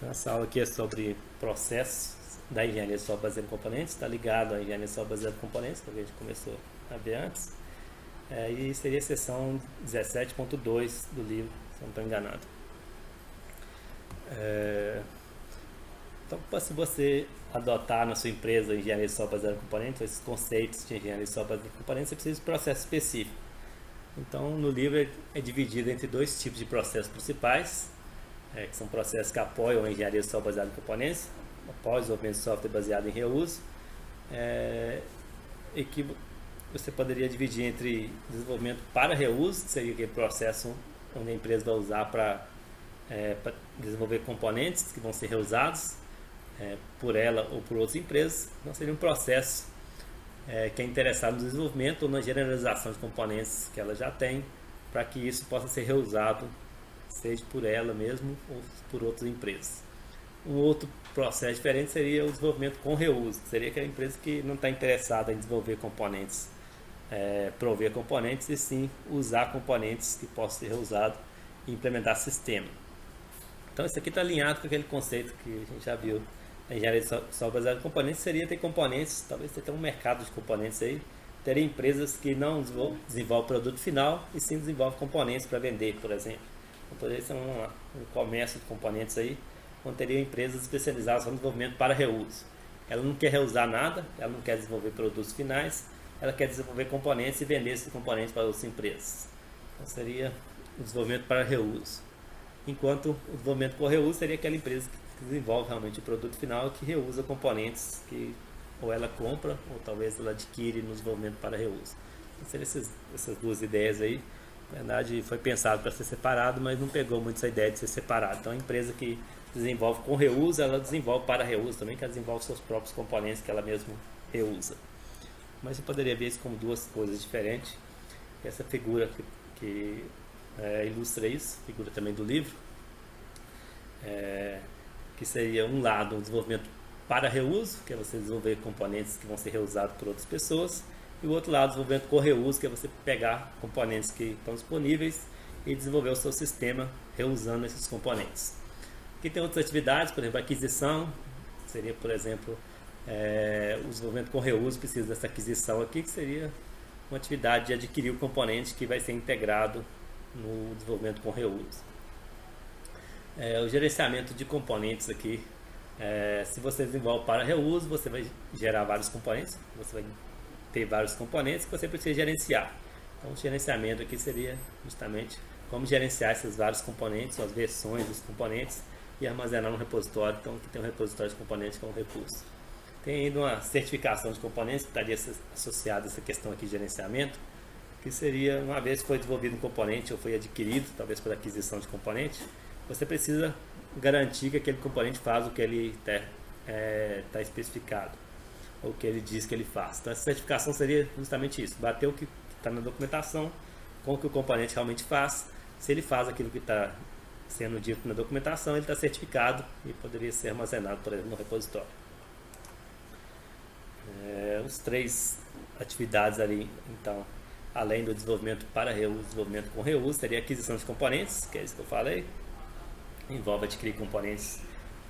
Então, essa aula aqui é sobre processos da engenharia de software baseado em componentes, está ligado à engenharia de software baseado em componentes, que a gente começou a ver antes, e seria a seção 17.2 do livro, se eu não estou enganado. Então, se você adotar na sua empresa engenharia de software baseado em componentes, esses conceitos de engenharia de software baseado em componentes, você precisa de processo específico. Então, no livro é dividido entre dois tipos de processos principais, que são processos que apoiam a engenharia de software baseada em componentes, após o desenvolvimento de software baseado em reuso, e que você poderia dividir entre desenvolvimento para reuso, que seria aquele processo onde a empresa vai usar para desenvolver componentes que vão ser reusados por ela ou por outras empresas. Então seria um processo que é interessado no desenvolvimento ou na generalização de componentes que ela já tem, para que isso possa ser reusado, seja por ela mesmo ou por outras empresas. Um outro processo diferente seria o desenvolvimento com reuso, que seria aquela empresa que não está interessada em desenvolver componentes, prover componentes, e sim usar componentes que possam ser reusados e implementar sistema. Então isso aqui está alinhado com aquele conceito que a gente já viu. A engenharia de software baseada em componentes seria ter componentes, talvez você tenha um mercado de componentes aí, teria empresas que não desenvolvem produto final e sim desenvolvem componentes para vender, por exemplo. Então, poderia ser um comércio de componentes aí, onde teria empresas especializadas no desenvolvimento para reuso. Ela não quer reusar nada, ela não quer desenvolver produtos finais, ela quer desenvolver componentes e vender esses componentes para outras empresas. Então seria o desenvolvimento para reuso. Enquanto o desenvolvimento por reuso seria aquela empresa que desenvolve realmente o produto final e que reusa componentes que ou ela compra ou talvez ela adquire no desenvolvimento para reuso. Então seriam essas duas ideias aí. Na verdade foi pensado para ser separado, mas não pegou muito essa ideia de ser separado. Então a empresa que desenvolve com reuso, ela desenvolve para reuso também, que ela desenvolve seus próprios componentes que ela mesma reusa. Mas você poderia ver isso como duas coisas diferentes. Essa figura que ilustra isso, figura também do livro, que seria um lado o desenvolvimento para reuso, que é você desenvolver componentes que vão ser reusados por outras pessoas, e o outro lado, desenvolvimento com reuso, que é você pegar componentes que estão disponíveis e desenvolver o seu sistema reusando esses componentes. Aqui tem outras atividades, por exemplo, a aquisição, seria, por exemplo, o desenvolvimento com reuso precisa dessa aquisição aqui, que seria uma atividade de adquirir o componente que vai ser integrado no desenvolvimento com reuso. O gerenciamento de componentes aqui, se você desenvolve para reuso, você vai gerar vários componentes, você vai ter vários componentes que você precisa gerenciar. Então o gerenciamento aqui seria justamente como gerenciar esses vários componentes, as versões dos componentes, e armazenar no repositório. Então aqui tem um repositório de componentes que é um recurso. Tem ainda uma certificação de componentes que estaria associada a essa questão aqui de gerenciamento, que seria, uma vez que foi desenvolvido um componente ou foi adquirido, talvez por aquisição de componente, você precisa garantir que aquele componente faz o que ele está especificado, ou o que ele diz que ele faz. Então essa certificação seria justamente isso, bater o que está na documentação com o que o componente realmente faz. Se ele faz aquilo que está sendo dito na documentação, ele está certificado e poderia ser armazenado, por exemplo, no repositório. Os três atividades ali, então, além do desenvolvimento para reuso, desenvolvimento com reuso, seria a aquisição de componentes, que é isso que eu falei, envolve adquirir componentes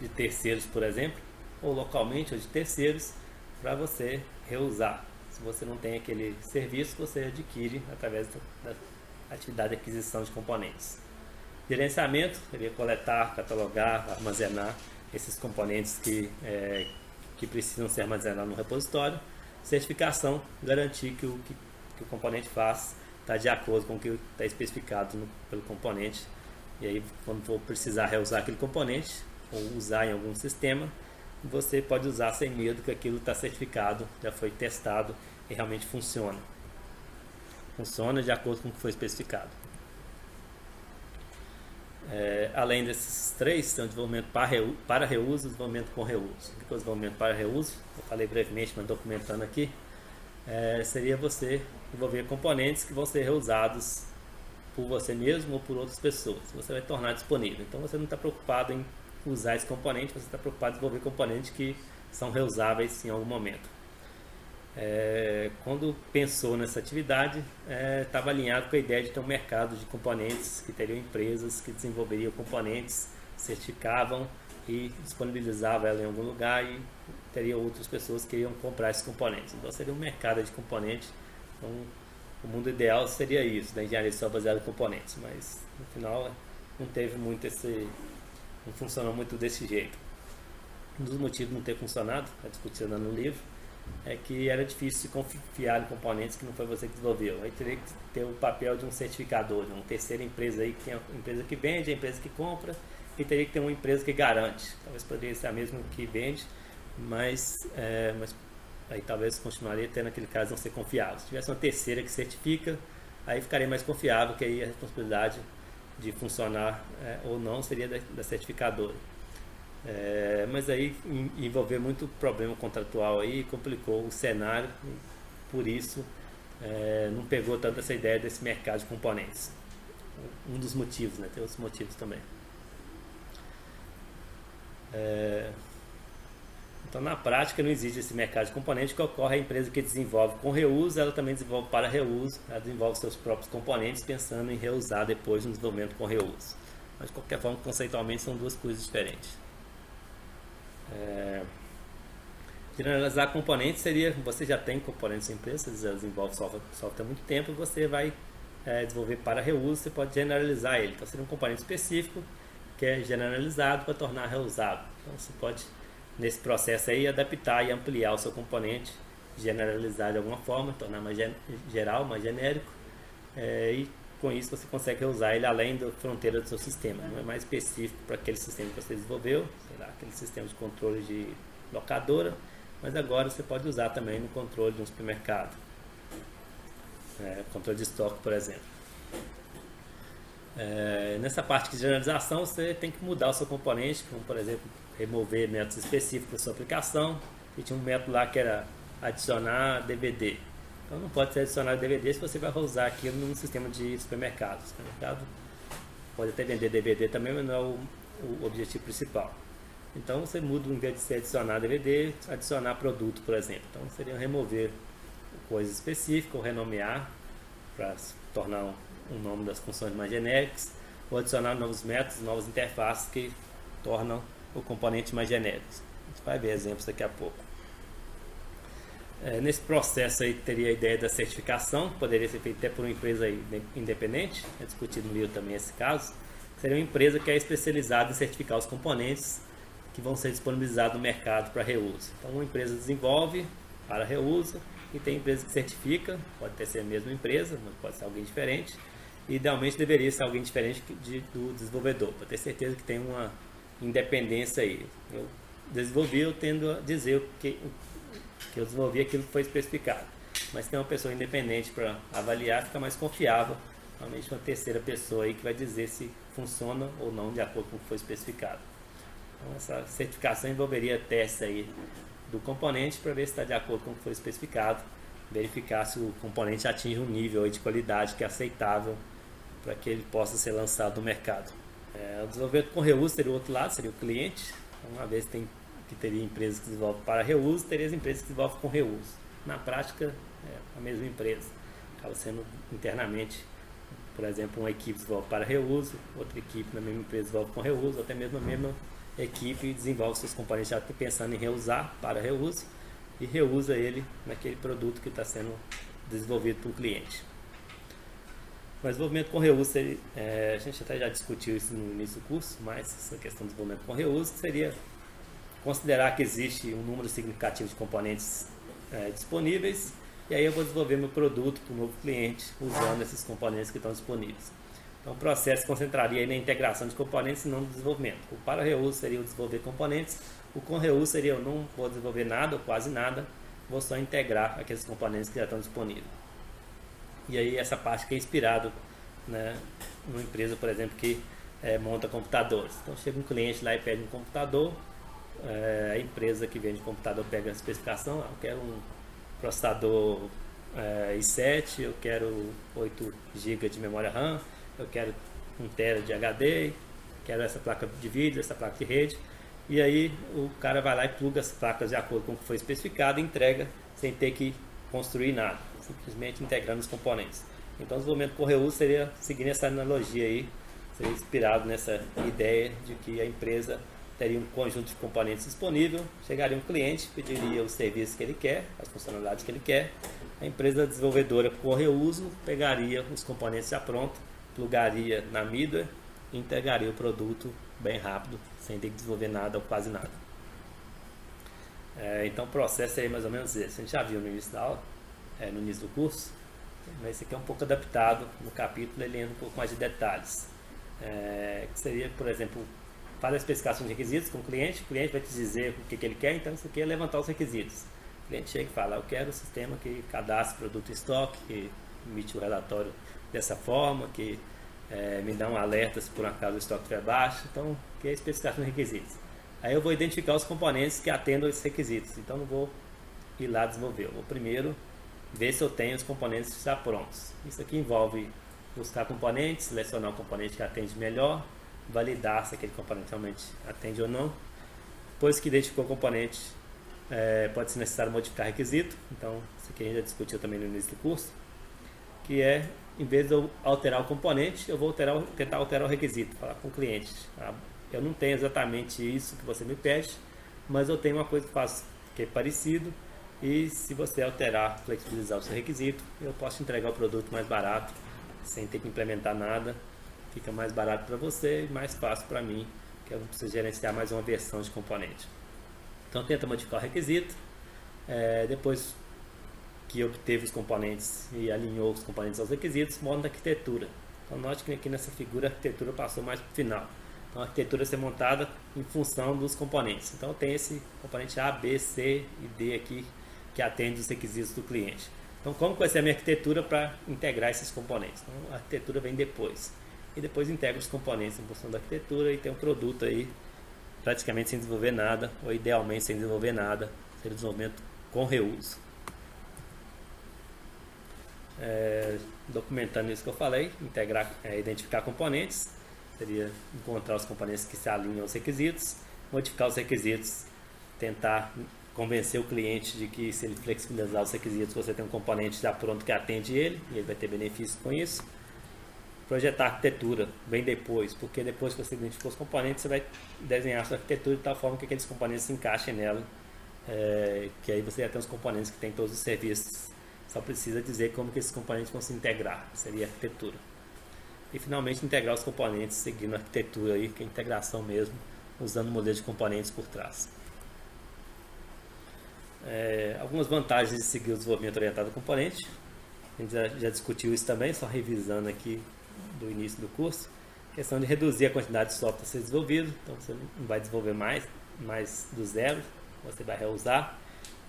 de terceiros, por exemplo, ou localmente, ou de terceiros, para você reusar. Se você não tem aquele serviço, você adquire através da atividade de aquisição de componentes. Gerenciamento seria coletar, catalogar, armazenar esses componentes que precisam ser armazenados no repositório. Certificação, garantir que o componente faz está de acordo com o que está especificado pelo componente. E aí, quando for precisar reusar aquele componente ou usar em algum sistema, você pode usar sem medo que aquilo está certificado, já foi testado e realmente funciona. Funciona de acordo com o que foi especificado. Além desses três, tem o desenvolvimento para reuso e o desenvolvimento com reuso. O que é o desenvolvimento para reuso? Eu falei brevemente, mas documentando aqui. Seria você desenvolver componentes que vão ser reusados por você mesmo ou por outras pessoas. Você vai tornar disponível. Então você não está preocupado em usar esse componente, você está preocupado em desenvolver componentes que são reusáveis em algum momento. Quando pensou nessa atividade, estava alinhado com a ideia de ter um mercado de componentes, que teriam empresas que desenvolveriam componentes, certificavam e disponibilizava ela em algum lugar e teria outras pessoas que iriam comprar esses componentes. Então seria um mercado de componentes. Então, o mundo ideal seria isso, da engenharia de software baseada em componentes, mas no final não teve muito não funcionou muito desse jeito. Um dos motivos de não ter funcionado, está discutindo no livro, é que era difícil se confiar em componentes que não foi você que desenvolveu. Aí teria que ter o papel de um certificador, de uma terceira empresa aí, que tem a empresa que vende, a empresa que compra, e teria que ter uma empresa que garante. Talvez poderia ser a mesma que vende, mas aí talvez continuaria tendo aquele caso não ser confiável. Se tivesse uma terceira que certifica, aí ficaria mais confiável, que aí a responsabilidade de funcionar ou não seria da certificadora. Mas aí envolver muito problema contratual aí, complicou o cenário, por isso não pegou tanto essa ideia desse mercado de componentes. Um dos motivos, né? Tem outros motivos também. Então, na prática, não existe esse mercado de componentes. Que ocorre a empresa que desenvolve com reuso, ela também desenvolve para reuso, ela desenvolve seus próprios componentes pensando em reusar depois no desenvolvimento com reuso. Mas, de qualquer forma, conceitualmente, são duas coisas diferentes. Generalizar componentes seria, você já tem componentes em empresa, você desenvolve software há muito tempo, e você vai desenvolver para reuso, você pode generalizar ele. Então, seria um componente específico que é generalizado para tornar reusável. Então, você pode, nesse processo aí, adaptar e ampliar o seu componente, generalizar de alguma forma, tornar mais geral, mais genérico, e com isso você consegue reusar ele além da fronteira do seu sistema. Não é mais específico para aquele sistema que você desenvolveu, sei lá, aquele sistema de controle de locadora, mas agora você pode usar também no controle de um supermercado, controle de estoque, por exemplo. Nessa parte de generalização, você tem que mudar o seu componente, como por exemplo, remover métodos específicos da sua aplicação. E tinha um método lá que era adicionar DVD. Então não pode ser adicionado DVD se você vai usar aquilo num sistema de supermercado. O supermercado pode até vender DVD também, mas não é o objetivo principal. Então você muda, em vez de ser adicionar DVD, adicionar produto, por exemplo. Então seria remover coisas específicas ou renomear para tornar um nome das funções mais genéricas, ou adicionar novos métodos, novas interfaces que tornam o componente mais genérico. A gente vai ver exemplos daqui a pouco. Nesse processo aí teria a ideia da certificação, poderia ser feita até por uma empresa aí independente, é discutido no livro também esse caso. Seria uma empresa que é especializada em certificar os componentes que vão ser disponibilizados no mercado para reuso. Então uma empresa desenvolve para reuso e tem empresa que certifica, pode até ser a mesma empresa, mas pode ser alguém diferente. Idealmente deveria ser alguém diferente do desenvolvedor, para ter certeza que tem uma independência aí. Eu desenvolvi, eu tendo a dizer que eu desenvolvi aquilo que foi especificado. Mas tem uma pessoa independente para avaliar, fica mais confiável. Normalmente uma terceira pessoa aí que vai dizer se funciona ou não de acordo com o que foi especificado. Então essa certificação envolveria testes aí do componente para ver se está de acordo com o que foi especificado, verificar se o componente atinge um nível aí de qualidade que é aceitável para que ele possa ser lançado no mercado. O desenvolvimento com reuso seria o outro lado, seria o cliente. Uma vez que teria empresas que desenvolvem para reuso, teria as empresas que desenvolvem com reuso. Na prática, é a mesma empresa. Acaba sendo internamente, por exemplo, uma equipe desenvolve para reuso, outra equipe na mesma empresa desenvolve com reuso, ou até mesmo a mesma equipe desenvolve seus componentes já pensando em reusar para reuso e reusa ele naquele produto que está sendo desenvolvido para o cliente. Mas desenvolvimento com reuso, a gente até já discutiu isso no início do curso, mas essa questão de desenvolvimento com reuso seria considerar que existe um número significativo de componentes disponíveis, e aí eu vou desenvolver meu produto para o novo cliente usando esses componentes que estão disponíveis. Então o processo concentraria aí na integração de componentes e não no desenvolvimento. O para reuso seria o desenvolver componentes, o com reuso seria eu não vou desenvolver nada ou quase nada, vou só integrar aqueles componentes que já estão disponíveis. E aí essa parte que é inspirado, né, numa empresa, por exemplo, que monta computadores. Então chega um cliente lá e pede um computador, a empresa que vende computador pega a especificação, eu quero um processador i7, eu quero 8 GB de memória RAM, eu quero 1 TB de HD, quero essa placa de vídeo, essa placa de rede, e aí o cara vai lá e pluga as placas de acordo com o que foi especificado e entrega sem ter que construir nada, simplesmente integrando os componentes. Então o desenvolvimento com reuso seria, seguindo essa analogia aí, seria inspirado nessa ideia de que a empresa teria um conjunto de componentes disponível, chegaria um cliente, pediria o serviço que ele quer, as funcionalidades que ele quer, a empresa desenvolvedora com reuso pegaria os componentes já prontos, plugaria na middleware e entregaria o produto bem rápido, sem ter que desenvolver nada ou quase nada. Então o processo é mais ou menos esse. A gente já viu no início da aula, no início do curso, mas esse aqui é um pouco adaptado no capítulo, ele entra um pouco mais de detalhes. Que seria, por exemplo, faz a especificação de requisitos com o cliente vai te dizer o que ele quer, então isso aqui é levantar os requisitos. O cliente chega e fala, eu quero um sistema que cadastre produto em estoque, que emite o relatório dessa forma, que me dá um alerta se por acaso o estoque estiver baixo, então que é a especificação de requisitos. Aí eu vou identificar os componentes que atendam esses requisitos, então não vou ir lá desenvolver, eu vou primeiro ver se eu tenho os componentes já prontos. Isso aqui envolve buscar componentes, selecionar o componente que atende melhor, validar se aquele componente realmente atende ou não. Depois que identificou o componente, pode ser necessário modificar requisito, então isso aqui a gente já discutiu também no início do curso, que em vez de eu alterar o componente, eu vou tentar alterar o requisito, falar com o cliente. Eu não tenho exatamente isso que você me pede, mas eu tenho uma coisa que faço que é parecido, e se você alterar, flexibilizar o seu requisito, eu posso entregar o produto mais barato, sem ter que implementar nada, fica mais barato para você e mais fácil para mim, que eu não preciso gerenciar mais uma versão de componente. Então tenta modificar o requisito, depois que obteve os componentes e alinhou os componentes aos requisitos, monta a arquitetura. Então note que aqui nessa figura a arquitetura passou mais para o final. Então a arquitetura ser montada em função dos componentes. Então tem esse componente A, B, C e D aqui que atende os requisitos do cliente. Então como vai ser a minha arquitetura para integrar esses componentes? Então a arquitetura vem depois. E depois integra os componentes em função da arquitetura e tem um produto aí praticamente sem desenvolver nada, ou idealmente sem desenvolver nada, seria desenvolvimento com reuso. Documentando isso que eu falei, identificar componentes, seria encontrar os componentes que se alinham aos requisitos, modificar os requisitos, tentar convencer o cliente de que se ele flexibilizar os requisitos, você tem um componente já pronto que atende ele, e ele vai ter benefício com isso. Projetar a arquitetura bem depois, porque depois que você identificou os componentes, você vai desenhar a sua arquitetura de tal forma que aqueles componentes se encaixem nela, que aí você já tem os componentes que tem todos os serviços. Só precisa dizer como que esses componentes vão se integrar, seria a arquitetura. E finalmente integrar os componentes seguindo a arquitetura aí, que é a integração mesmo, usando o modelo de componentes por trás. Algumas vantagens de seguir o desenvolvimento orientado a componente. A gente já discutiu isso também, só revisando aqui do início do curso. Questão de reduzir a quantidade de software a ser desenvolvido, então você não vai desenvolver mais do zero, você vai reusar,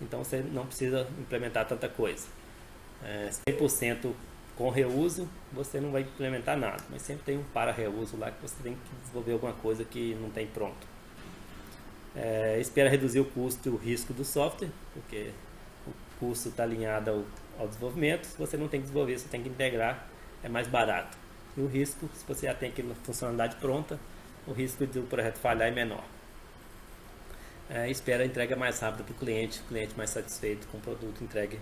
então você não precisa implementar tanta coisa. 100% com reuso, você não vai implementar nada, mas sempre tem um para reuso lá que você tem que desenvolver alguma coisa que não tem pronto. Espera reduzir o custo e o risco do software, porque o custo está alinhado ao desenvolvimento. Se você não tem que desenvolver, você tem que integrar, é mais barato. E o risco, se você já tem aquela funcionalidade pronta, o risco de o projeto falhar é menor. Espera a entrega mais rápida para o cliente mais satisfeito com o produto entregue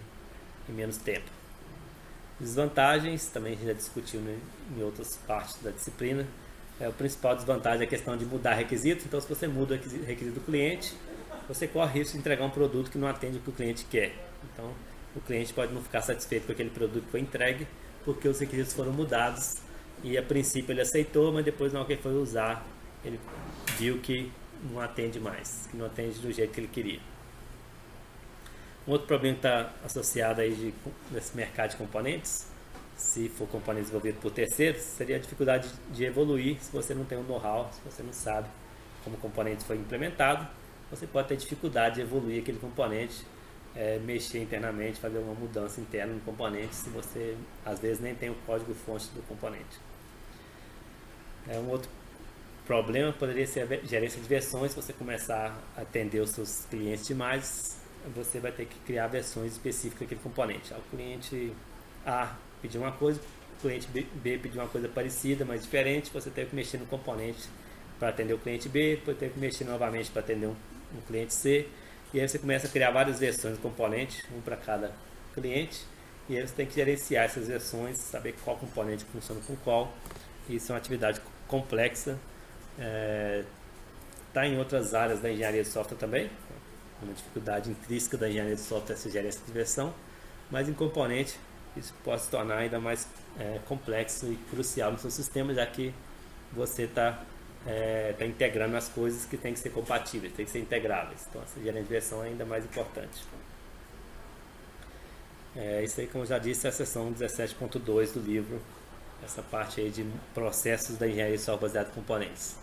em menos tempo. Desvantagens, também a gente já discutiu em outras partes da disciplina. O principal desvantagem é a questão de mudar requisitos. Então, se você muda o requisito do cliente, você corre risco de entregar um produto que não atende o que o cliente quer. Então, o cliente pode não ficar satisfeito com aquele produto que foi entregue, porque os requisitos foram mudados e a princípio ele aceitou, mas depois na hora que ele foi usar, ele viu que não atende mais, que não atende do jeito que ele queria. Um outro problema que está associado aí nesse mercado de componentes, se for componente desenvolvido por terceiros, seria a dificuldade de evoluir se você não tem um know-how, se você não sabe como o componente foi implementado, você pode ter dificuldade de evoluir aquele componente, mexer internamente, fazer uma mudança interna no componente, se você às vezes nem tem o código-fonte do componente. Um outro problema poderia ser a gerência de versões. Se você começar a atender os seus clientes demais, você vai ter que criar versões específicas daquele componente. O cliente A pediu uma coisa, o cliente B pediu uma coisa parecida, mas diferente, você teve que mexer no componente para atender o cliente B, depois teve que mexer novamente para atender um cliente C, e aí você começa a criar várias versões do componente, um para cada cliente, e aí você tem que gerenciar essas versões, saber qual componente funciona com qual. Isso é uma atividade complexa, está em outras áreas da engenharia de software também. Uma dificuldade intrínseca da engenharia de software é essa gerência de versão, mas em componente isso pode se tornar ainda mais complexo e crucial no seu sistema, já que você está integrando as coisas que têm que ser compatíveis, têm que ser integráveis. Então essa gerência de versão é ainda mais importante. Isso aí, como eu já disse, é a seção 17.2 do livro, essa parte aí de processos da engenharia de software baseado em componentes.